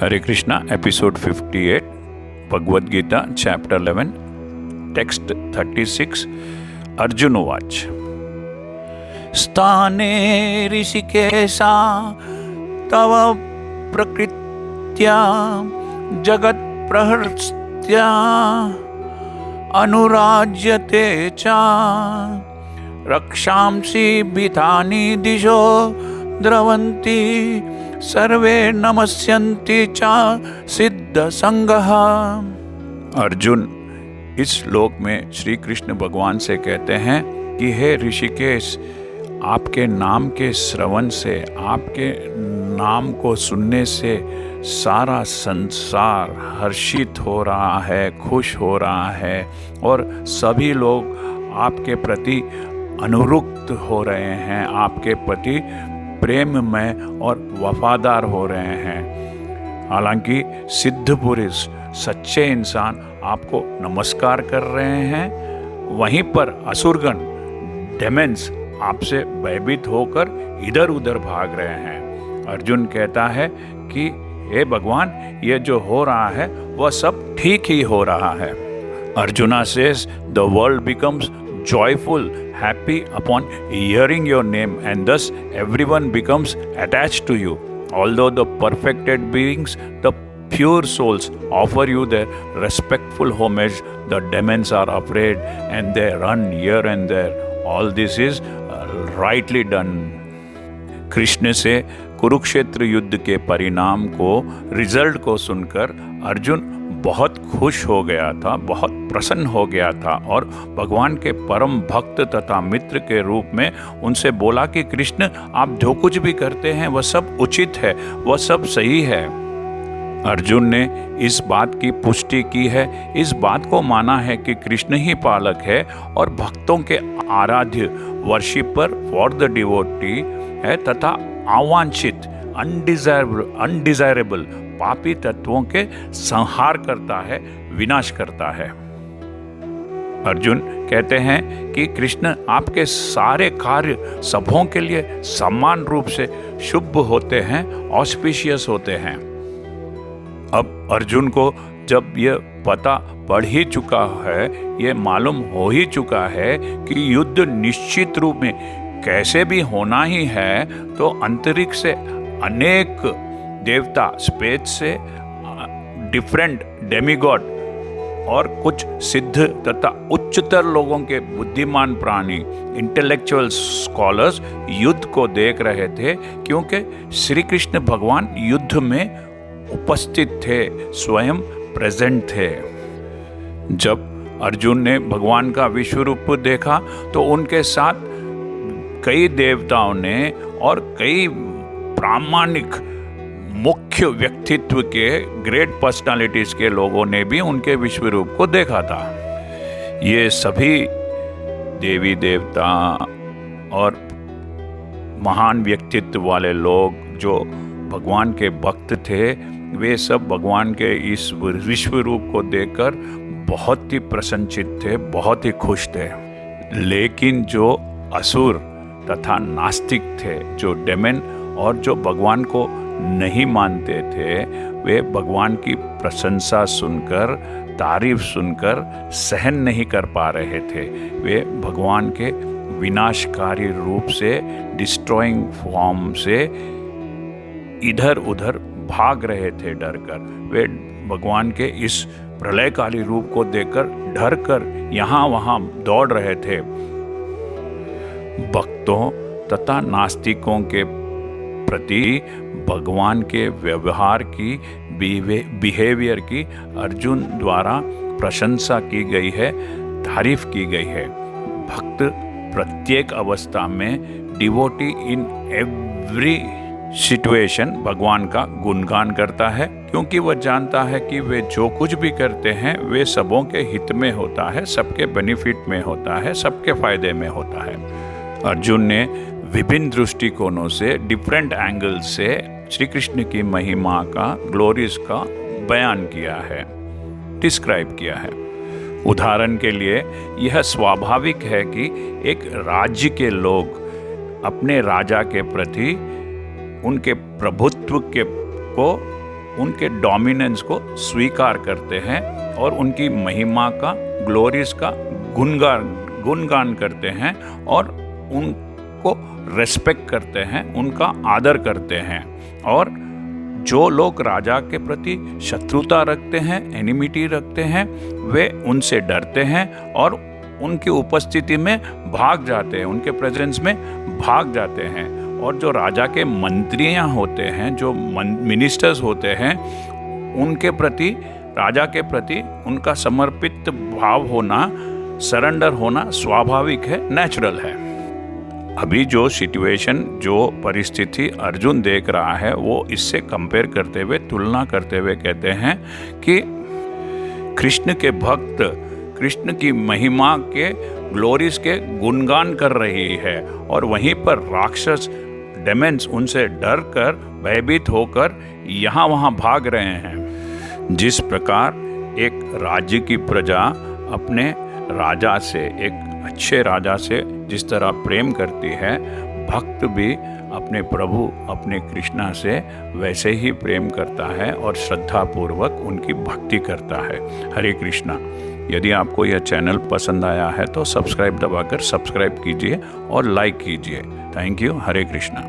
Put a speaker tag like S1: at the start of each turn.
S1: हरे Krishna episode 58 Bhagavad Gita chapter 11 text 36 Arjun उवाच स्थाने ऋषिकेशा तव प्रकृत्या जगत् प्रहृत्या अनुराज्यते च रक्षांसि भीतानि दिशो द्रवन्ति सर्वे नमस्यन्ति च सिद्ध संगः। अर्जुन इस श्लोक में श्री कृष्ण भगवान से कहते हैं कि हे ऋषिकेश, आपके नाम के श्रवण से, आपके नाम को सुनने से सारा संसार हर्षित हो रहा है, खुश हो रहा है और सभी लोग आपके प्रति अनुरक्त हो रहे हैं, आपके प्रति प्रेम में और वफादार हो रहे हैं। हालांकि सिद्ध पुरुष, सच्चे इंसान आपको नमस्कार कर रहे हैं, वहीं पर असुरगण, डेमन्स आपसे भयभीत होकर इधर उधर भाग रहे हैं। अर्जुन कहता है कि हे भगवान, ये जो हो रहा है वह सब ठीक ही हो रहा है। Arjuna says the world becomes joyful, happy upon hearing your name, and thus everyone becomes attached to you. Although the perfected beings, the pure souls, offer you their respectful homage, the demons are afraid and they run here and there. All this is rightly done. Krishna से कुरुक्षेत्र युद्ध के परिणाम को, result को सुनकर अर्जुन बहुत खुश हो गया था, बहुत प्रसन्न हो गया था और भगवान के परम भक्त तथा मित्र के रूप में उनसे बोला कि कृष्ण, आप जो कुछ भी करते हैं वह सब उचित है, वह सब सही है। अर्जुन ने इस बात की पुष्टि की है, इस बात को माना है कि कृष्ण ही पालक है और भक्तों के आराध्य, वर्शिपर फॉर द डिवोटी है तथा अवांछित, अनडिजायरेबल पापी तत्वों के संहार करता है, विनाश करता है। अर्जुन कहते हैं कि कृष्ण, आपके सारे कार्य सबों के लिए समान रूप से शुभ होते हैं, ऑस्पिशियस होते हैं। अब अर्जुन को जब यह पता पड़ ही चुका है, ये मालूम हो ही चुका है कि युद्ध निश्चित रूप में कैसे भी होना ही है, तो अंतरिक्ष से अनेक देवता, स्पेस से डिफरेंट डेमिगॉड और कुछ सिद्ध तथा उच्चतर लोगों के बुद्धिमान प्राणी, इंटेलेक्चुअल स्कॉलर्स युद्ध को देख रहे थे, क्योंकि श्री कृष्ण भगवान युद्ध में उपस्थित थे, स्वयं प्रेजेंट थे। जब अर्जुन ने भगवान का विश्व रूप देखा तो उनके साथ कई देवताओं ने और कई प्रामाणिक मुख्य व्यक्तित्व के, ग्रेट पर्सनालिटीज के लोगों ने भी उनके विश्व रूप को देखा था। ये सभी देवी देवता और महान व्यक्तित्व वाले लोग जो भगवान के भक्त थे, वे सब भगवान के इस विश्व रूप को देखकर बहुत ही प्रसन्नचित थे, बहुत ही खुश थे। लेकिन जो असुर तथा नास्तिक थे, जो डेमन और जो भगवान को नहीं मानते थे, वे भगवान की प्रशंसा सुनकर, तारीफ सुनकर सहन नहीं कर पा रहे थे। वे भगवान के विनाशकारी रूप से, डिस्ट्रॉइंग फॉर्म से इधर उधर भाग रहे थे डरकर। वे भगवान के इस प्रलयकाली रूप को देखकर डरकर यहाँ वहाँ दौड़ रहे थे। भक्तों तथा नास्तिकों के प्रति भगवान के व्यवहार की, बिहेवियर की अर्जुन द्वारा प्रशंसा की गई है, तारीफ की गई है। भक्त प्रत्येक अवस्था में, डिवोटी इन एवरी सिचुएशन भगवान का गुणगान करता है, क्योंकि वह जानता है कि वे जो कुछ भी करते हैं वे सबों के हित में होता है, सबके बेनिफिट में होता है, सबके फायदे में होता है। अर्जुन ने विभिन्न दृष्टिकोणों से, डिफरेंट एंगल से श्री कृष्ण की महिमा का, ग्लोरीज का बयान किया है, डिस्क्राइब किया है। उदाहरण के लिए यह स्वाभाविक है कि एक राज्य के लोग अपने राजा के प्रति, उनके प्रभुत्व को उनके डोमिनेंस को स्वीकार करते हैं और उनकी महिमा का, ग्लोरीज का गुणगान करते हैं और उनको रेस्पेक्ट करते हैं, उनका आदर करते हैं। और जो लोग राजा के प्रति शत्रुता रखते हैं, एनिमिटी रखते हैं, वे उनसे डरते हैं और उनकी उपस्थिति में भाग जाते हैं, उनके प्रेजेंस में भाग जाते हैं। और जो राजा के मंत्रियां होते हैं, जो मिनिस्टर्स होते हैं, उनके प्रति, राजा के प्रति उनका समर्पित भाव होना, सरेंडर होना स्वाभाविक है, नेचुरल है। अभी जो सिचुएशन, जो परिस्थिति अर्जुन देख रहा है, वो इससे कंपेयर करते हुए, तुलना करते हुए कहते हैं कि कृष्ण के भक्त कृष्ण की महिमा के, ग्लोरीज के गुणगान कर रही है और वहीं पर राक्षस डेमन्स उनसे डर कर, भयभीत होकर यहाँ वहाँ भाग रहे हैं। जिस प्रकार एक राज्य की प्रजा अपने राजा से, एक अच्छे राजा से जिस तरह प्रेम करती है, भक्त भी अपने प्रभु, अपने कृष्णा से वैसे ही प्रेम करता है और श्रद्धापूर्वक उनकी भक्ति करता है। हरे कृष्णा। यदि आपको यह चैनल पसंद आया है तो सब्सक्राइब दबाकर सब्सक्राइब कीजिए और लाइक कीजिए। Thank you. हरे कृष्णा।